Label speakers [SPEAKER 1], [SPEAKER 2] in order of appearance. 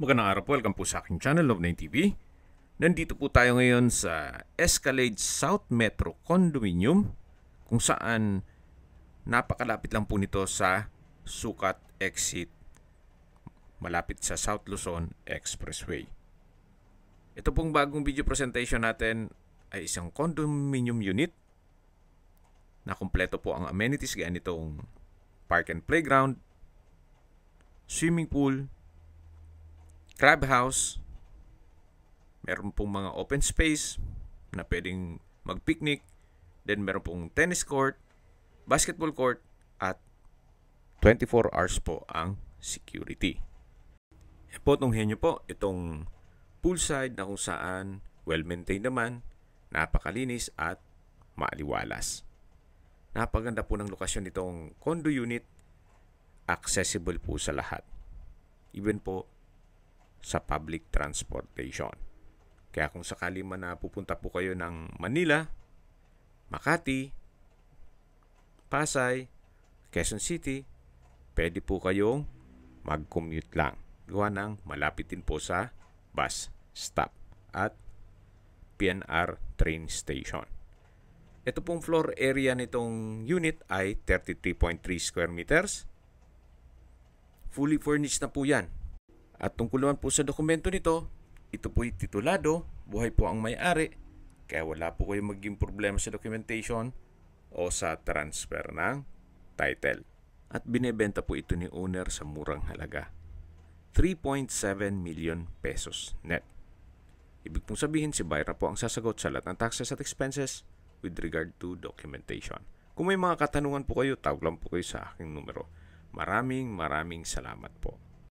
[SPEAKER 1] Magandang araw po, welcome po sa aking channel, Love9 TV. Nandito po tayo ngayon sa Escalade South Metro Condominium kung saan napakalapit lang po nito sa Sukat Exit malapit sa South Luzon Expressway. Ito pong bagong video presentation natin ay isang condominium unit na kumpleto po ang amenities gaya nitong park and playground, swimming pool, crab house, meron pong mga open space na pwedeng mag-picnic, then meron pong tennis court, basketball court, at 24 hours po ang security. Ipotonghin nyo po itong poolside na kung saan well-maintained naman, napakalinis at maaliwalas. Napaganda po ng lokasyon nitong condo unit, accessible po sa lahat. Even po sa public transportation. Kaya kung sakali man na pupunta po kayo ng Manila, Makati, Pasay, Quezon City, pwede po kayong mag-commute lang. Gawa ng malapit din po sa bus stop at PNR train station. Ito pong floor area nitong unit ay 33.3 square meters. Fully furnished na po yan. At tungkol naman po sa dokumento nito, ito po'y titulado, buhay po ang may-ari, kaya wala po kayong maging problema sa documentation o sa transfer ng title. At binebenta po ito ni owner sa murang halaga, 3.7 million pesos net. Ibig pong sabihin, si buyer po ang sasagot sa lahat ng taxes at expenses with regard to documentation. Kung may mga katanungan po kayo, tawag lang po kayo sa aking numero. Maraming salamat po.